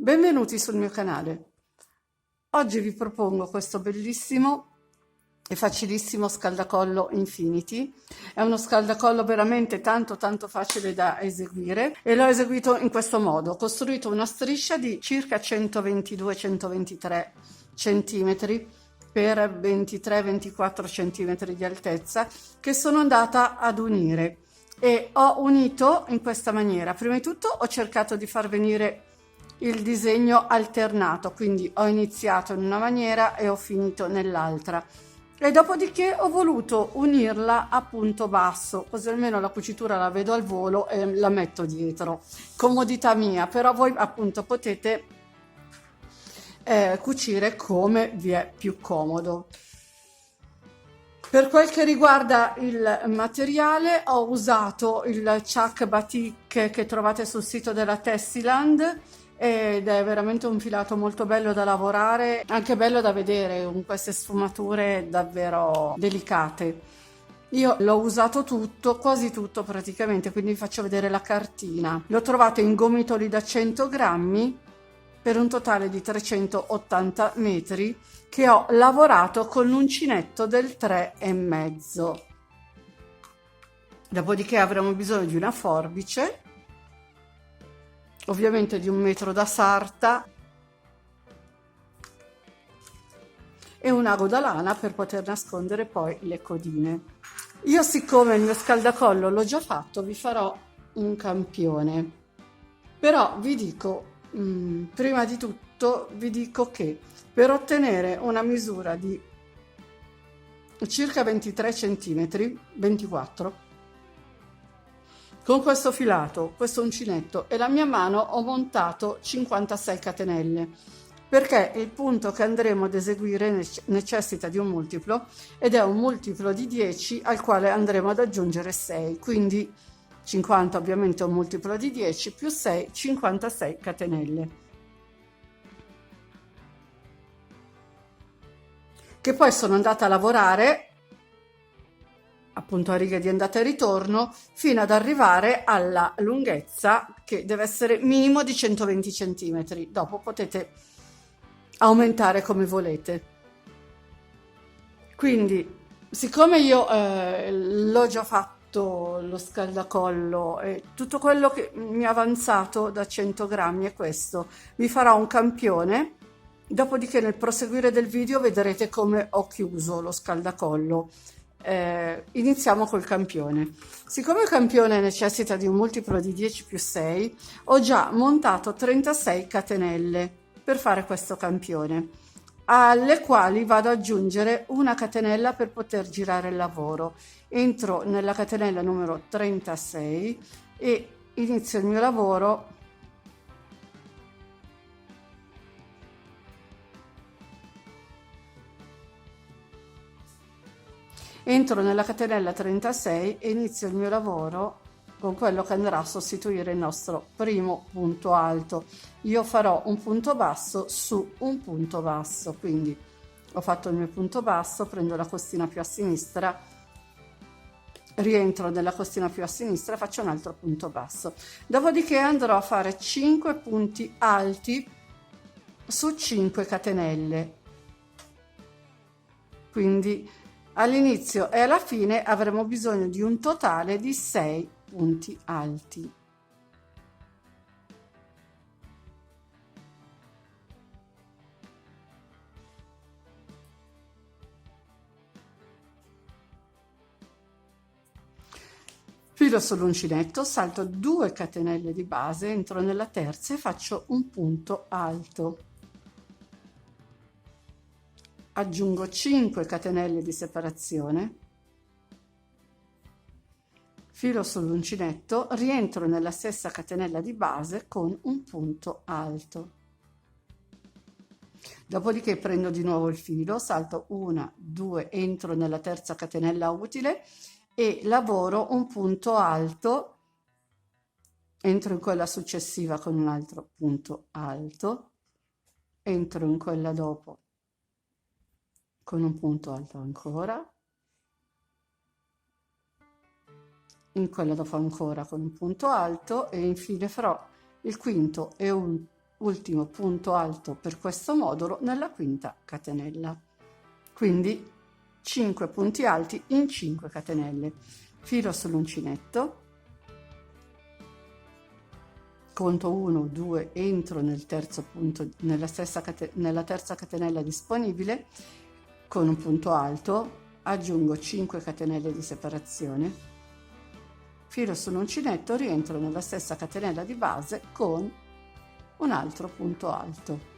Benvenuti sul mio canale. Oggi vi propongo questo bellissimo e facilissimo scaldacollo Infinity. È uno scaldacollo veramente tanto facile da eseguire e l'ho eseguito in questo modo. Ho costruito una striscia di circa 122-123 centimetri per 23-24 centimetri di altezza, che sono andata ad unire e ho unito in questa maniera. Prima di tutto ho cercato di far venire il disegno alternato, quindi ho iniziato in una maniera e ho finito nell'altra, e dopodiché ho voluto unirla a punto basso, così almeno la cucitura la vedo al volo e la metto dietro. Comodità mia, però voi appunto potete cucire come vi è più comodo. Per quel che riguarda il materiale, ho usato il Chuck Batik che trovate sul sito della Tessiland, ed è veramente un filato molto bello da lavorare, anche bello da vedere, con queste sfumature davvero delicate. Io l'ho usato tutto, quasi tutto praticamente, quindi vi faccio vedere la cartina. L'ho trovato in gomitoli da 100 grammi per un totale di 380 metri, che ho lavorato con l'uncinetto del 3,5. Dopodiché avremo bisogno di una forbice, ovviamente di 1 metro da sarta, e un ago da lana per poter nascondere poi le codine. Io, siccome il mio scaldacollo l'ho già fatto, vi farò un campione, però vi dico, prima di tutto vi dico che per ottenere una misura di circa 23 centimetri, 24, con questo filato, questo uncinetto e la mia mano ho montato 56 catenelle, perché il punto che andremo ad eseguire necessita di un multiplo, ed è un multiplo di 10 al quale andremo ad aggiungere 6, quindi 50 ovviamente è un multiplo di 10 più 6, 56 catenelle. Che poi sono andata a lavorare appunto a righe di andata e ritorno fino ad arrivare alla lunghezza, che deve essere minimo di 120 centimetri. Dopo potete aumentare come volete. Quindi, siccome io l'ho già fatto lo scaldacollo e tutto quello che mi è avanzato da 100 grammi è questo, vi farò un campione. Dopodiché nel proseguire del video vedrete come ho chiuso lo scaldacollo. Iniziamo col campione. Siccome il campione necessita di un multiplo di 10 più 6, ho già montato 36 catenelle per fare questo campione, alle quali vado ad aggiungere una catenella per poter girare il lavoro. Entro nella catenella numero 36 e inizio il mio lavoro entro nella catenella 36 e inizio il mio lavoro con quello che andrà a sostituire il nostro primo punto alto. Io farò un punto basso su un punto basso, quindi ho fatto il mio punto basso, prendo la costina più a sinistra, rientro nella costina più a sinistra, faccio un altro punto basso. Dopodiché andrò a fare 5 punti alti su 5 catenelle. Quindi all'inizio e alla fine avremo bisogno di un totale di 6 punti alti. Filo sull'uncinetto, salto 2 catenelle di base, entro nella terza e faccio un punto alto. Aggiungo 5 catenelle di separazione, filo sull'uncinetto, rientro nella stessa catenella di base con un punto alto. Dopodiché prendo di nuovo il filo, salto 1, 2, entro nella terza catenella utile e lavoro un punto alto, entro in quella successiva con un altro punto alto, entro in quella dopo con un punto alto ancora, in quella dopo ancora con un punto alto, e infine farò il quinto e ultimo punto alto per questo modulo nella quinta catenella. Quindi 5 punti alti in 5 catenelle. Filo sull'uncinetto, conto 1, 2, entro nel terzo punto, nella terza catenella disponibile, con un punto alto, aggiungo 5 catenelle di separazione, filo sull'uncinetto, rientro nella stessa catenella di base con un altro punto alto.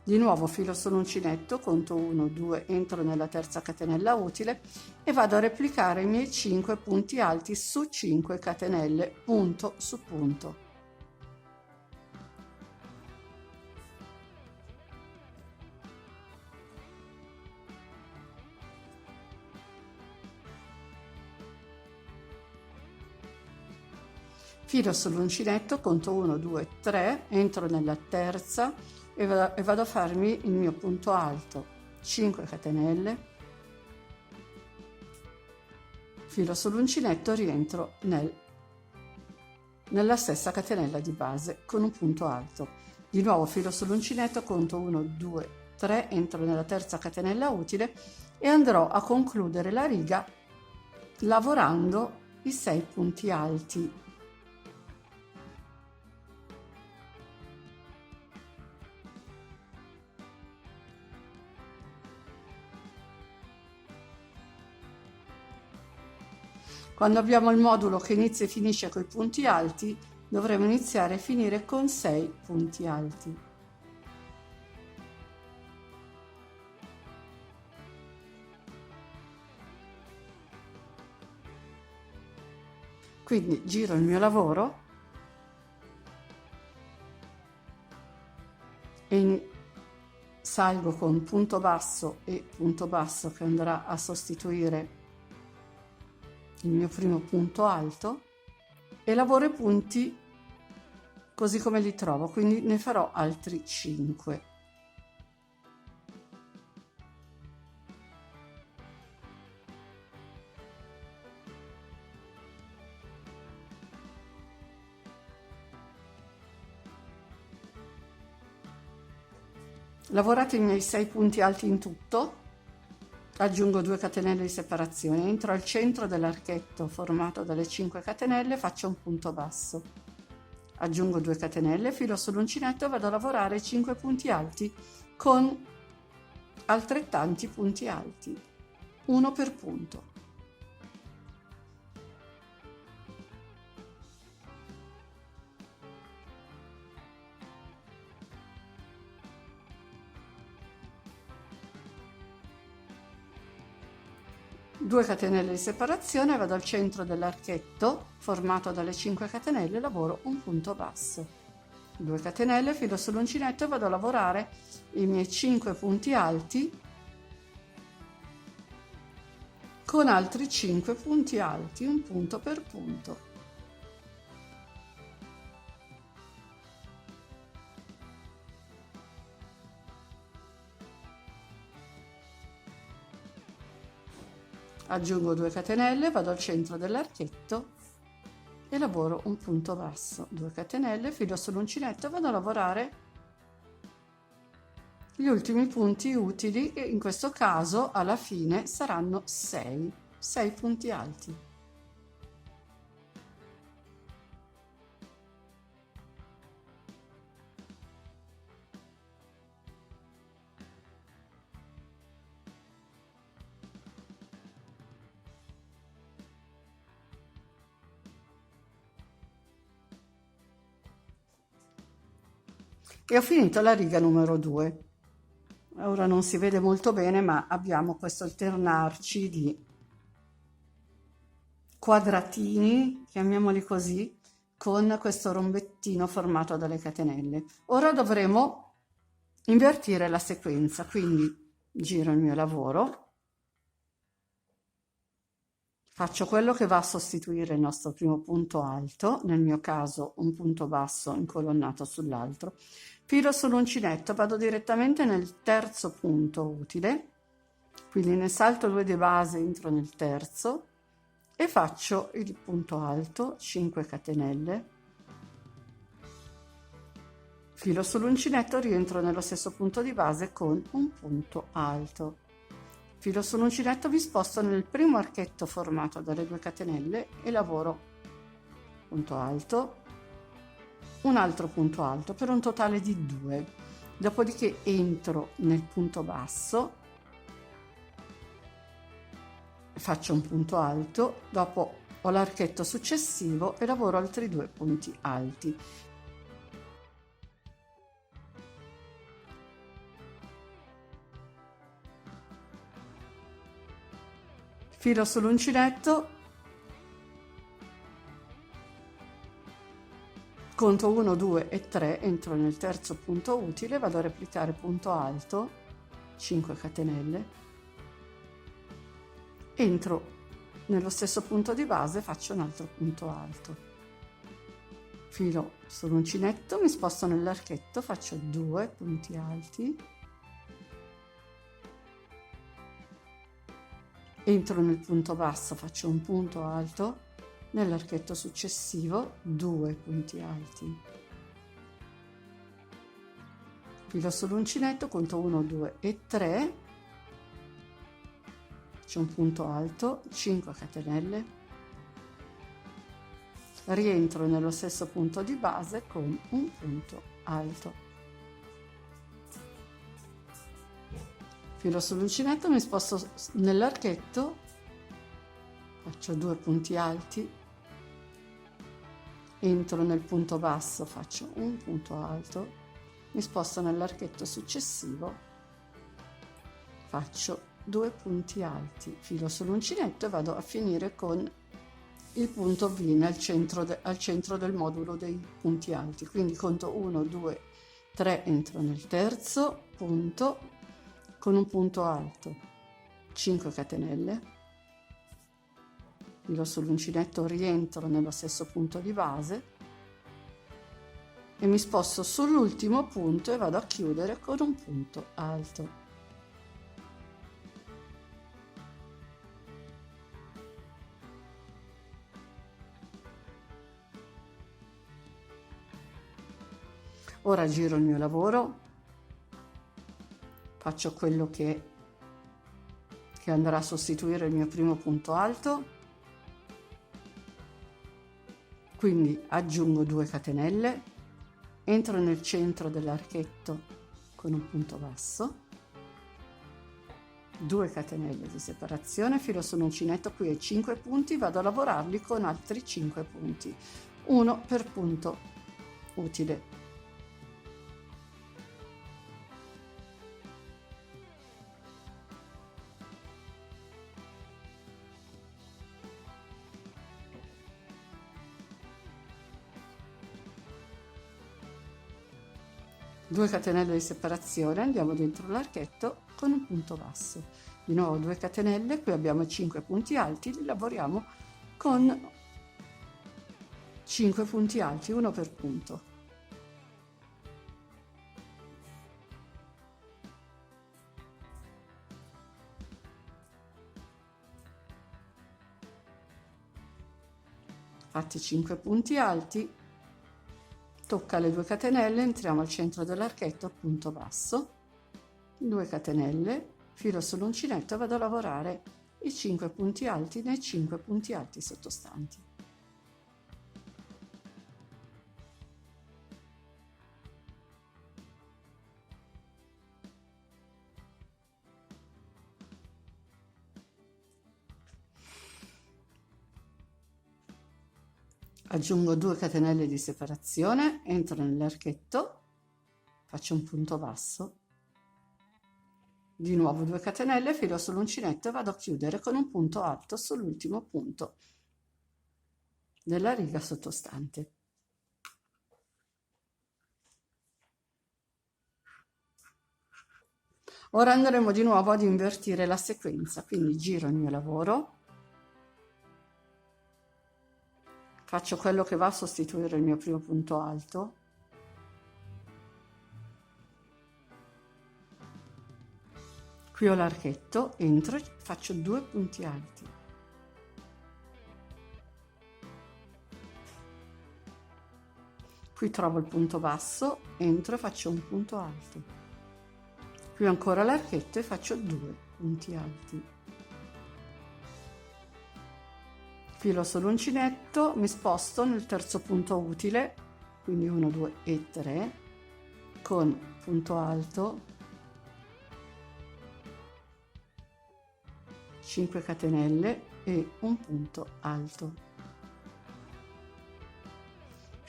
Di nuovo filo sull'uncinetto, conto 1, 2, entro nella terza catenella utile e vado a replicare i miei 5 punti alti su 5 catenelle, punto su punto. Filo sull'uncinetto, conto 1, 2, 3, entro nella terza e vado a farmi il mio punto alto, 5 catenelle, filo sull'uncinetto, rientro nella stessa catenella di base con un punto alto. Di nuovo filo sull'uncinetto, conto 1, 2, 3, entro nella terza catenella utile e andrò a concludere la riga lavorando i 6 punti alti. Quando abbiamo il modulo che inizia e finisce con i punti alti, dovremo iniziare e finire con 6 punti alti. Quindi giro il mio lavoro e salgo con punto basso e punto basso che andrà a sostituire il mio primo punto alto e lavoro i punti così come li trovo, quindi ne farò altri 5. Lavorate i miei 6 punti alti in tutto, aggiungo 2 catenelle di separazione, entro al centro dell'archetto formato dalle 5 catenelle, faccio un punto basso, aggiungo 2 catenelle, filo sull'uncinetto e vado a lavorare 5 punti alti con altrettanti punti alti, uno per punto. Due catenelle di separazione, vado al centro dell'archetto formato dalle 5 catenelle e lavoro un punto basso, 2 catenelle, filo sull'uncinetto e vado a lavorare i miei 5 punti alti con altri 5 punti alti, un punto per punto. Aggiungo 2 catenelle, vado al centro dell'archetto e lavoro un punto basso, 2 catenelle, filo sull'uncinetto e vado a lavorare gli ultimi punti utili, che in questo caso alla fine saranno 6 punti alti. E ho finito la riga numero 2. Ora non si vede molto bene, ma abbiamo questo alternarci di quadratini, chiamiamoli così, con questo rombettino formato dalle catenelle. Ora dovremo invertire la sequenza, quindi giro il mio lavoro, faccio quello che va a sostituire il nostro primo punto alto, nel mio caso un punto basso incolonnato sull'altro, filo sull'uncinetto, vado direttamente nel terzo punto utile, quindi ne salto 2 di base, entro nel terzo e faccio il punto alto, 5 catenelle, Filo sull'uncinetto, rientro nello stesso punto di base con un punto alto. Filo sull'uncinetto, mi sposto nel primo archetto formato dalle 2 catenelle e lavoro punto alto, un altro punto alto per un totale di 2. Dopodiché entro nel punto basso, faccio un punto alto, dopo ho l'archetto successivo e lavoro altri 2 punti alti. Filo sull'uncinetto, conto 1, 2 e 3, entro nel terzo punto utile, vado a replicare punto alto, 5 catenelle, entro nello stesso punto di base, faccio un altro punto alto. Filo sull'uncinetto, mi sposto nell'archetto, faccio 2 punti alti, entro nel punto basso, faccio un punto alto, nell'archetto successivo 2 punti alti. Filo sull'uncinetto, conto 1, 2 e 3, faccio un punto alto, 5 catenelle, rientro nello stesso punto di base con un punto alto. Filo sull'uncinetto, mi sposto nell'archetto, faccio 2 punti alti, entro nel punto basso, faccio un punto alto, mi sposto nell'archetto successivo, faccio 2 punti alti, filo sull'uncinetto e vado a finire con il punto V al centro del modulo dei punti alti. Quindi conto 1, 2, 3, entro nel terzo punto con un punto alto, 5 catenelle, filo sull'uncinetto, rientro nello stesso punto di base e mi sposto sull'ultimo punto e vado a chiudere con un punto alto. Ora giro il mio lavoro, faccio quello che andrà a sostituire il mio primo punto alto, quindi aggiungo 2 catenelle, entro nel centro dell'archetto con un punto basso, 2 catenelle di separazione, filo sull'uncinetto, qui ai 5 punti, vado a lavorarli con altri 5 punti, uno per punto utile. Due catenelle di separazione, andiamo dentro l'archetto con un punto basso, di nuovo 2 catenelle, qui abbiamo 5 punti alti, li lavoriamo con 5 punti alti, uno per punto. Fatti 5 punti alti, tocca le 2 catenelle, entriamo al centro dell'archetto, punto basso, 2 catenelle, filo sull'uncinetto e vado a lavorare i 5 punti alti nei 5 punti alti sottostanti. Aggiungo 2 catenelle di separazione, entro nell'archetto, faccio un punto basso, di nuovo 2 catenelle, filo sull'uncinetto e vado a chiudere con un punto alto sull'ultimo punto della riga sottostante. Ora andremo di nuovo ad invertire la sequenza, quindi giro il mio lavoro, faccio quello che va a sostituire il mio primo punto alto, qui ho l'archetto, entro e faccio 2 punti alti, qui trovo il punto basso, entro e faccio un punto alto, qui ancora l'archetto e faccio 2 punti alti, filo sull'uncinetto, mi sposto nel terzo punto utile, quindi 1, 2 e 3, con punto alto, 5 catenelle e un punto alto,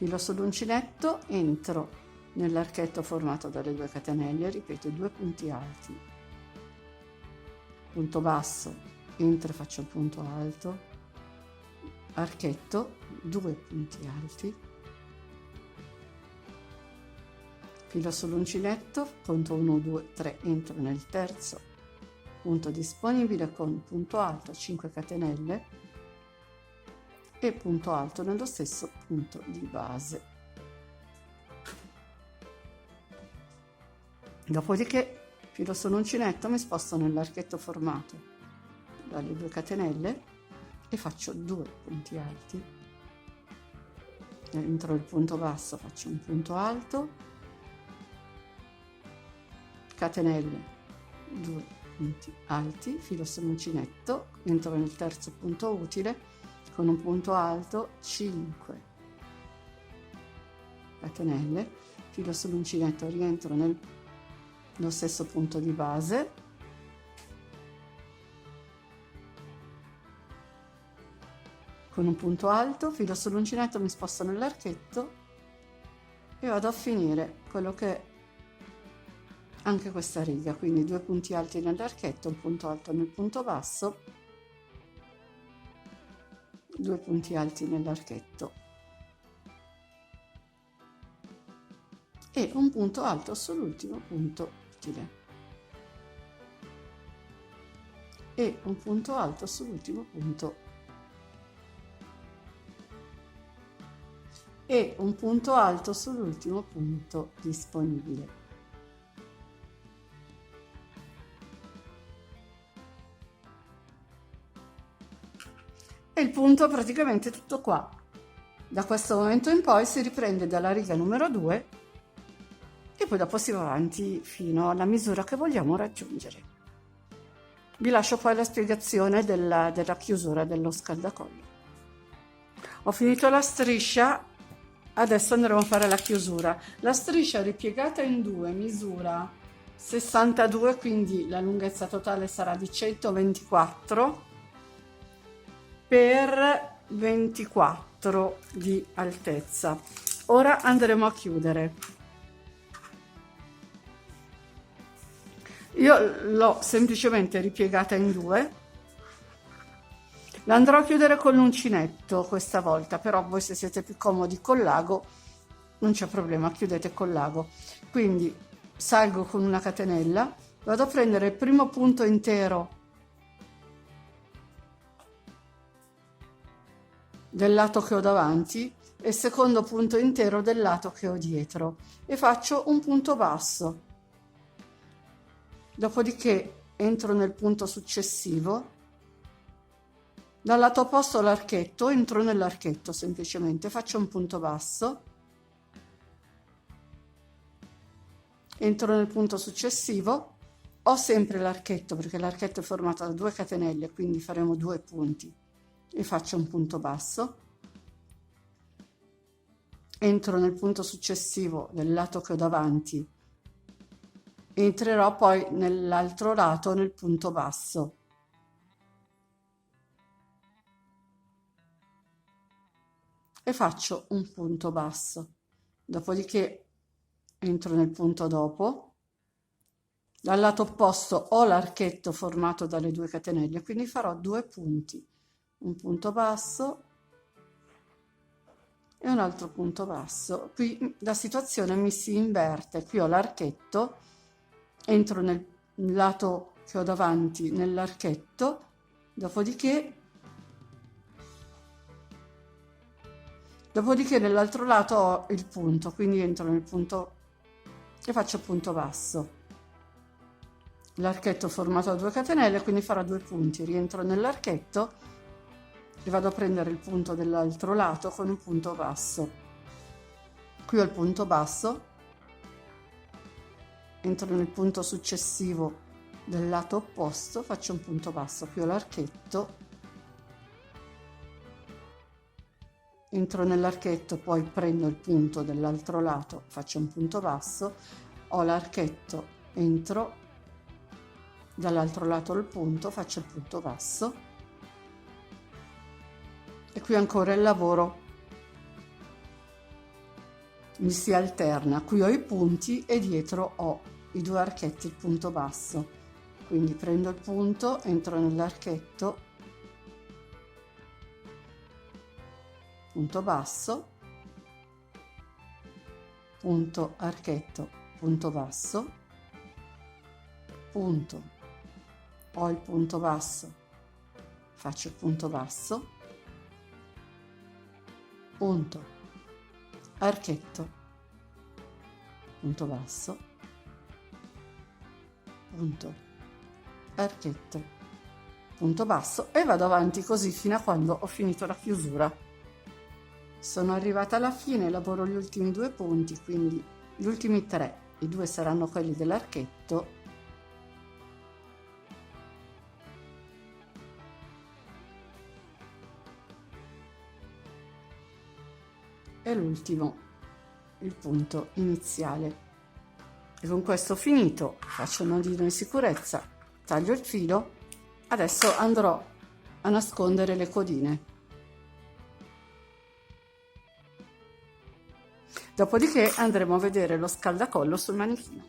filo sull'uncinetto, entro nell'archetto formato dalle 2 catenelle, ripeto 2 punti alti, punto basso, entro e faccio il punto alto, archetto, 2 punti alti, filo sull'uncinetto, conto 1, 2, 3, entro nel terzo punto disponibile con punto alto, 5 catenelle e punto alto nello stesso punto di base. Dopodiché filo sull'uncinetto, mi sposto nell'archetto formato dalle 2 catenelle e faccio 2 punti alti, entro il punto basso faccio un punto alto, catenelle, 2 punti alti, filo sull'uncinetto, entro nel terzo punto utile con un punto alto, 5 catenelle, filo sull'uncinetto, rientro nello stesso punto di base, con un punto alto, filo sull'uncinetto, mi sposto nell'archetto e vado a finire quello che è anche questa riga, quindi 2 punti alti nell'archetto, un punto alto nel punto basso, 2 punti alti nell'archetto e un punto alto sull'ultimo punto utile e un punto alto sull'ultimo punto e un punto alto sull'ultimo punto disponibile. E il punto è praticamente tutto qua. Da questo momento in poi si riprende dalla riga numero 2 e poi dopo si va avanti fino alla misura che vogliamo raggiungere. Vi lascio poi la spiegazione della chiusura dello scaldacollo. Ho finito la striscia, adesso andremo a fare la chiusura. La striscia ripiegata in 2 misura 62, quindi la lunghezza totale sarà di 124 per 24 di altezza. Ora andremo a chiudere. Io l'ho semplicemente ripiegata in 2, la andrò a chiudere con l'uncinetto questa volta, però voi se siete più comodi col l'ago non c'è problema, chiudete col l'ago. Quindi salgo con una catenella, vado a prendere il primo punto intero del lato che ho davanti e il secondo punto intero del lato che ho dietro e faccio un punto basso. Dopodiché entro nel punto successivo, dal lato opposto all'archetto, entro nell'archetto semplicemente, faccio un punto basso, entro nel punto successivo, ho sempre l'archetto perché l'archetto è formato da 2 catenelle, quindi faremo 2 punti e faccio un punto basso, entro nel punto successivo del lato che ho davanti, entrerò poi nell'altro lato nel punto basso, e faccio un punto basso, dopodiché entro nel punto dopo, dal lato opposto ho l'archetto formato dalle 2 catenelle, quindi farò 2 punti, un punto basso e un altro punto basso. Qui la situazione mi si inverte, qui ho l'archetto, entro nel lato che ho davanti nell'archetto, dopodiché nell'altro lato ho il punto, quindi entro nel punto e faccio punto basso, l'archetto formato da 2 catenelle, quindi farò 2 punti, rientro nell'archetto e vado a prendere il punto dell'altro lato con un punto basso, Qui ho il punto basso, entro nel punto successivo del lato opposto, faccio un punto basso, qui ho l'archetto, entro nell'archetto, poi prendo il punto dell'altro lato, faccio un punto basso, ho l'archetto, entro, dall'altro lato il punto, faccio il punto basso e qui ancora il lavoro mi si alterna, qui ho i punti e dietro ho i due archetti, il punto basso, quindi prendo il punto, entro nell'archetto, punto basso, punto archetto, punto basso, punto, ho il punto basso, faccio il punto basso, punto, archetto, punto basso, punto, archetto, punto basso e vado avanti così fino a quando ho finito la chiusura. Sono arrivata alla fine, lavoro gli ultimi due punti, quindi gli ultimi tre, i due saranno quelli dell'archetto e l'ultimo il punto iniziale. E con questo ho finito, faccio il nodino in sicurezza, taglio il filo, adesso andrò a nascondere le codine. Dopodiché andremo a vedere lo scaldacollo sul manichino.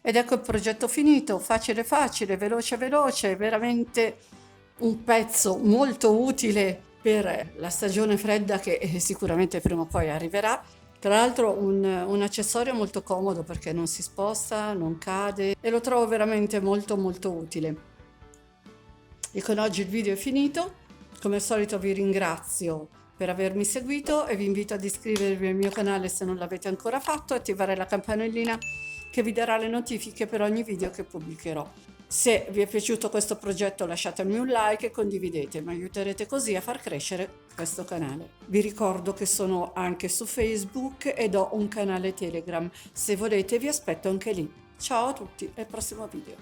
Ed ecco il progetto finito, facile facile, veloce veloce, veramente un pezzo molto utile per la stagione fredda che sicuramente prima o poi arriverà. Tra l'altro un accessorio molto comodo perché non si sposta, non cade e lo trovo veramente molto molto utile. E con oggi il video è finito, come al solito vi ringrazio per avermi seguito e vi invito ad iscrivervi al mio canale se non l'avete ancora fatto e attivare la campanellina che vi darà le notifiche per ogni video che pubblicherò. Se vi è piaciuto questo progetto lasciatemi un like e condividete, mi aiuterete così a far crescere questo canale. Vi ricordo che sono anche su Facebook ed ho un canale Telegram, se volete vi aspetto anche lì. Ciao a tutti e al prossimo video.